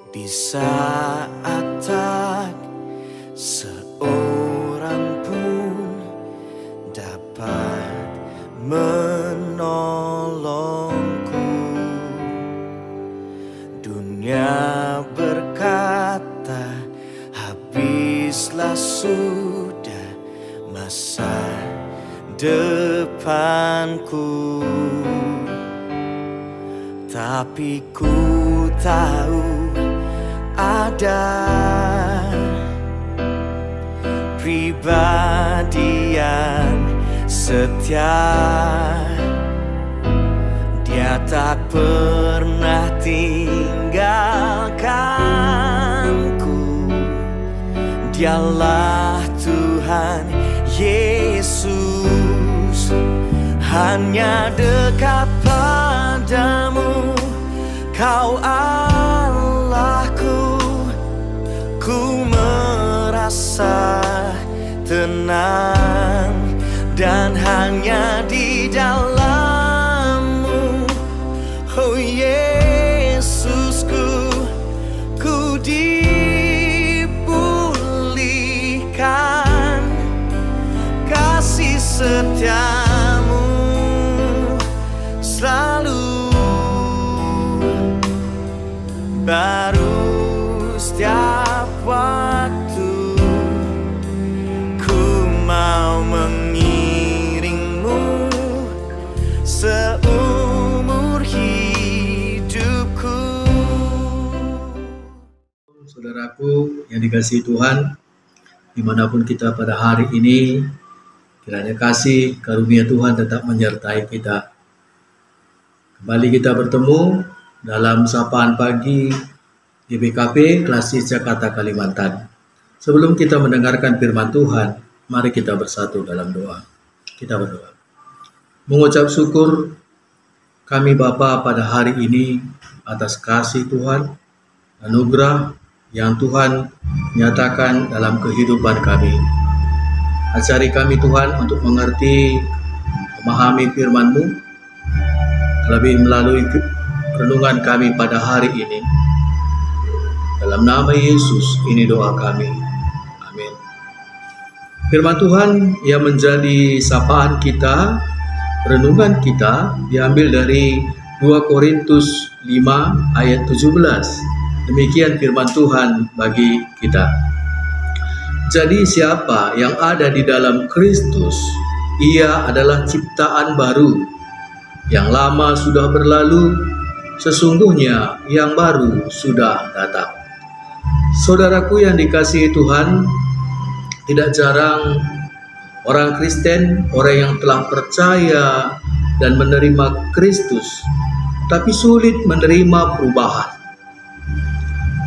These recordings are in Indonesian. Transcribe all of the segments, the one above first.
Di saat tak seorang pun dapat menolongku, dunia berkata habislah sudah masa depanku. Tapi ku tahu ada pribadi yang setia, dia tak pernah tinggalkanku. Dialah Tuhan Yesus, hanya dekat padamu Kau Allahku. Ku merasa tenang dan hanya di dalam-Mu, oh Yesusku, ku dipulihkan. Kasih setia-Mu selalu baru setiap waktu. Ku mau mengiringmu seumur hidupku. Saudaraku yang dikasihi Tuhan, dimanapun kita pada hari ini, kiranya kasih karunia Tuhan tetap menyertai kita. Kembali kita bertemu dalam sapaan pagi GBKP Klasis Jakarta Kalimantan. Sebelum kita mendengarkan firman Tuhan, mari kita bersatu dalam doa. Kita berdoa. Mengucap syukur kami Bapa pada hari ini atas kasih Tuhan, anugerah yang Tuhan nyatakan dalam kehidupan kami. Ajari kami Tuhan untuk mengerti, memahami firman-Mu, terlebih melalui renungan kami pada hari ini. Dalam nama Yesus ini doa kami. Amin. Firman Tuhan yang menjadi sapaan kita, renungan kita diambil dari 2 Korintus 5 ayat 17. Demikian firman Tuhan bagi kita. Jadi siapa yang ada di dalam Kristus, ia adalah ciptaan baru. Yang lama sudah berlalu, sesungguhnya yang baru sudah datang. Saudaraku yang dikasihi Tuhan, tidak jarang orang Kristen, orang yang telah percaya dan menerima Kristus, tapi sulit menerima perubahan.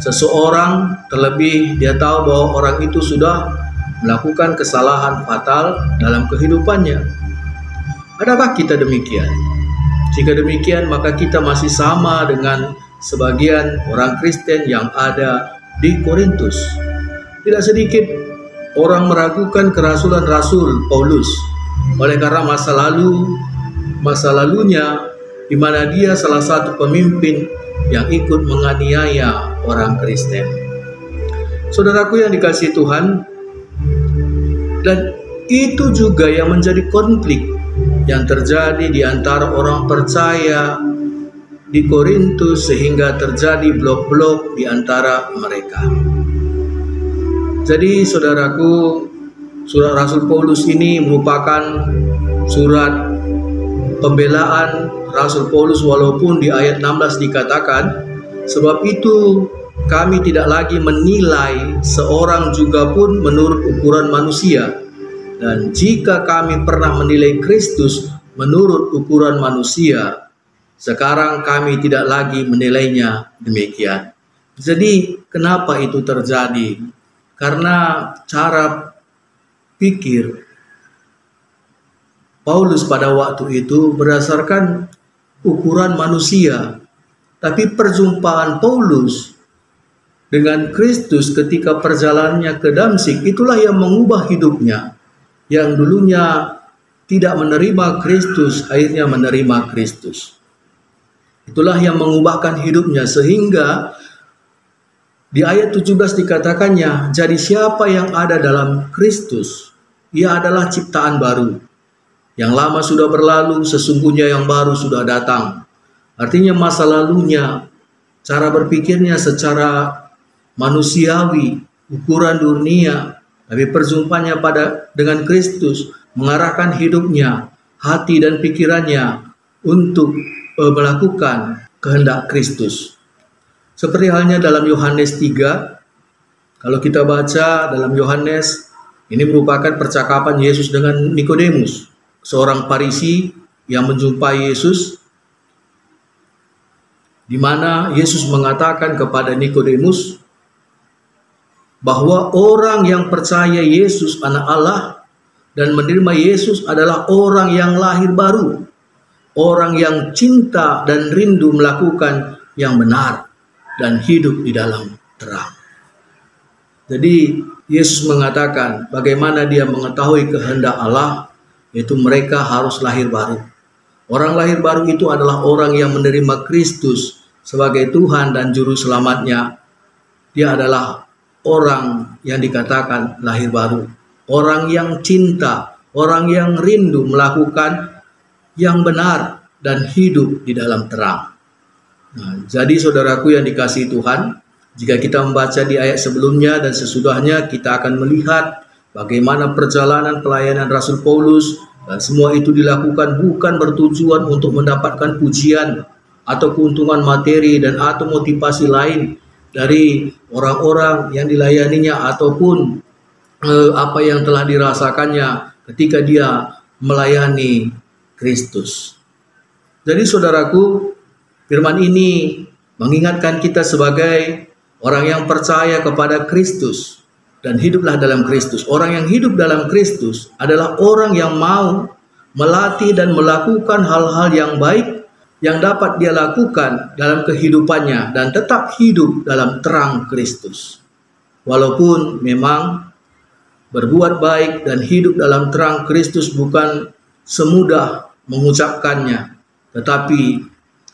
Seseorang, terlebih dia tahu bahwa orang itu sudah melakukan kesalahan fatal dalam kehidupannya. Adakah kita demikian? Jika demikian, maka kita masih sama dengan sebagian orang Kristen yang ada di Korintus. Tidak sedikit orang meragukan kerasulan Rasul Paulus oleh karena masa lalunya di mana dia salah satu pemimpin yang ikut menganiaya orang Kristen. Saudaraku yang dikasihi Tuhan, dan itu juga yang menjadi konflik yang terjadi di antara orang percaya di Korintus sehingga terjadi blok-blok di antara mereka. Jadi saudaraku, surat Rasul Paulus ini merupakan surat pembelaan Rasul Paulus, walaupun di ayat 16 dikatakan, sebab itu kami tidak lagi menilai seorang juga pun menurut ukuran manusia, dan jika kami pernah menilai Kristus menurut ukuran manusia, sekarang kami tidak lagi menilainya demikian. Jadi kenapa itu terjadi? Karena cara pikir Paulus pada waktu itu berdasarkan ukuran manusia. Tapi perjumpaan Paulus dengan Kristus ketika perjalanannya ke Damsyik, itulah yang mengubah hidupnya. Yang dulunya tidak menerima Kristus, akhirnya menerima Kristus. Itulah yang mengubahkan hidupnya, sehingga Di ayat 17 dikatakannya, jadi siapa yang ada dalam Kristus, ia adalah ciptaan baru. Yang lama sudah berlalu, sesungguhnya yang baru sudah datang. Artinya masa lalunya, cara berpikirnya secara manusiawi, ukuran dunia, tapi perjumpaannya dengan Kristus mengarahkan hidupnya, hati dan pikirannya untuk melakukan kehendak Kristus. Seperti halnya dalam Yohanes 3, kalau kita baca dalam Yohanes, ini merupakan percakapan Yesus dengan Nikodemus, seorang Farisi yang menjumpai Yesus, di mana Yesus mengatakan kepada Nikodemus bahwa orang yang percaya Yesus anak Allah dan menerima Yesus adalah orang yang lahir baru, orang yang cinta dan rindu melakukan yang benar dan hidup di dalam terang. Jadi Yesus mengatakan bagaimana dia mengetahui kehendak Allah, yaitu mereka harus lahir baru. Orang lahir baru itu adalah orang yang menerima Kristus sebagai Tuhan dan Juru Selamatnya. Dia adalah orang yang dikatakan lahir baru, orang yang cinta, orang yang rindu melakukan yang benar dan hidup di dalam terang. Nah, jadi saudaraku yang dikasihi Tuhan, jika kita membaca di ayat sebelumnya dan sesudahnya, kita akan melihat bagaimana perjalanan pelayanan Rasul Paulus, dan semua itu dilakukan bukan bertujuan untuk mendapatkan pujian atau keuntungan materi dan atau motivasi lain dari orang-orang yang dilayaninya ataupun apa yang telah dirasakannya ketika dia melayani Kristus. Jadi saudaraku, firman ini mengingatkan kita sebagai orang yang percaya kepada Kristus dan hiduplah dalam Kristus. Orang yang hidup dalam Kristus adalah orang yang mau melatih dan melakukan hal-hal yang baik yang dapat dia lakukan dalam kehidupannya dan tetap hidup dalam terang Kristus. Walaupun memang berbuat baik dan hidup dalam terang Kristus bukan semudah mengucapkannya, tetapi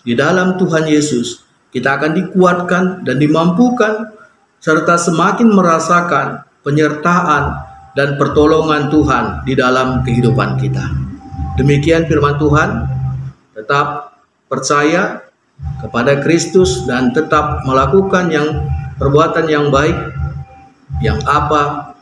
di dalam Tuhan Yesus kita akan dikuatkan dan dimampukan serta semakin merasakan penyertaan dan pertolongan Tuhan di dalam kehidupan kita. Demikian firman Tuhan. Tetap percaya kepada Kristus dan tetap melakukan perbuatan yang baik yang apa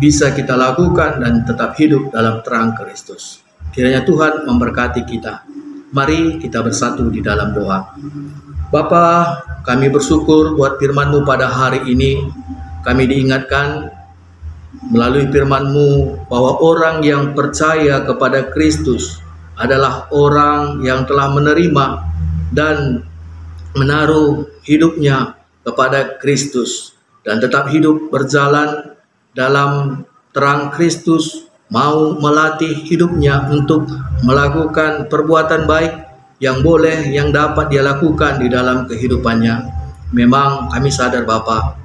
bisa kita lakukan dan tetap hidup dalam terang Kristus. Kiranya Tuhan memberkati kita. Mari kita bersatu di dalam doa. Bapa, kami bersyukur buat firman-Mu pada hari ini. Kami diingatkan melalui firman-Mu bahwa orang yang percaya kepada Kristus adalah orang yang telah menerima dan menaruh hidupnya kepada Kristus dan tetap hidup berjalan dalam terang Kristus, mau melatih hidupnya untuk melakukan perbuatan baik yang boleh, yang dapat dia lakukan di dalam kehidupannya. Memang kami sadar Bapa,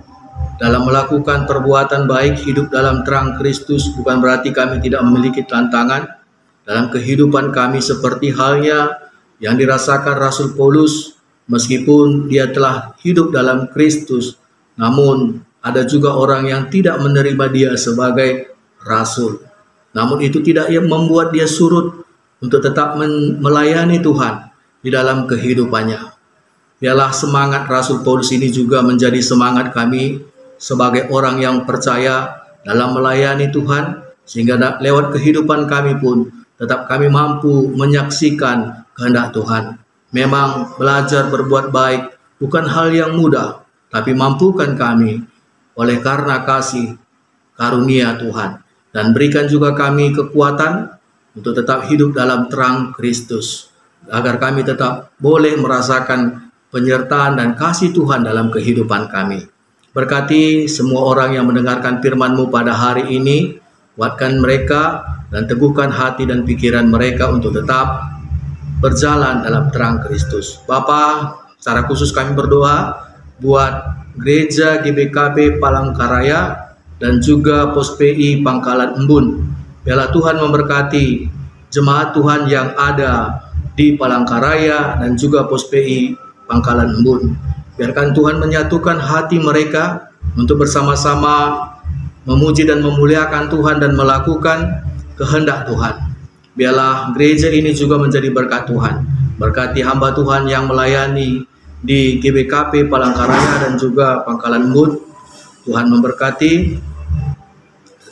dalam melakukan perbuatan baik, hidup dalam terang Kristus bukan berarti kami tidak memiliki tantangan dalam kehidupan kami, seperti halnya yang dirasakan Rasul Paulus. Meskipun dia telah hidup dalam Kristus, namun ada juga orang yang tidak menerima dia sebagai rasul. Namun itu tidak membuat dia surut untuk tetap melayani Tuhan di dalam kehidupannya. Biarlah semangat Rasul Paulus ini juga menjadi semangat kami sebagai orang yang percaya dalam melayani Tuhan, sehingga lewat kehidupan kami pun tetap kami mampu menyaksikan kehendak Tuhan. Memang belajar berbuat baik bukan hal yang mudah, tapi mampukan kami oleh karena kasih karunia Tuhan. Dan berikan juga kami kekuatan untuk tetap hidup dalam terang Kristus, agar kami tetap boleh merasakan penyertaan dan kasih Tuhan dalam kehidupan kami. Berkati semua orang yang mendengarkan firman-Mu pada hari ini, kuatkan mereka dan teguhkan hati dan pikiran mereka untuk tetap berjalan dalam terang Kristus. Bapa, secara khusus kami berdoa buat Gereja GBKP Palangkaraya dan juga Pos PI Pangkalan Embun. Biarlah Tuhan memberkati jemaat Tuhan yang ada di Palangkaraya dan juga Pos PI Pangkalan Embun. Biarkan Tuhan menyatukan hati mereka untuk bersama-sama memuji dan memuliakan Tuhan dan melakukan kehendak Tuhan. Biarlah gereja ini juga menjadi berkat Tuhan. Berkati hamba Tuhan yang melayani di GBKP Palangkaraya dan juga Pangkalan Bun. Tuhan memberkati,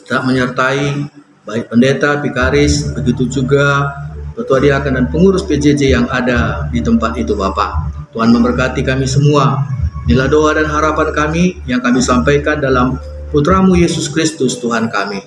tetap menyertai baik pendeta, vikaris, begitu juga ketua diaken dan pengurus PJJ yang ada di tempat itu Bapak. Tuhan memberkati kami semua. Inilah doa dan harapan kami yang kami sampaikan dalam Putramu Yesus Kristus Tuhan kami.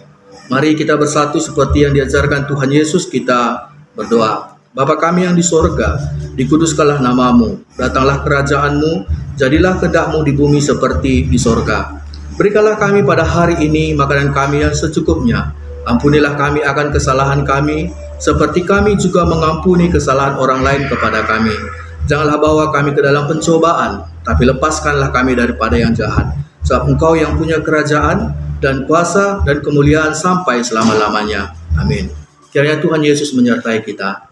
Mari kita bersatu seperti yang diajarkan Tuhan Yesus, kita berdoa. Bapa kami yang di sorga, dikuduskanlah namamu, datanglah kerajaan-Mu, jadilah kehendak-Mu di bumi seperti di sorga. Berikanlah kami pada hari ini makanan kami yang secukupnya. Ampunilah kami akan kesalahan kami, seperti kami juga mengampuni kesalahan orang lain kepada kami. Janganlah bawa kami ke dalam pencobaan, tapi lepaskanlah kami daripada yang jahat. Sebab Engkau yang punya kerajaan dan kuasa dan kemuliaan sampai selama-lamanya. Amin. Kiranya Tuhan Yesus menyertai kita.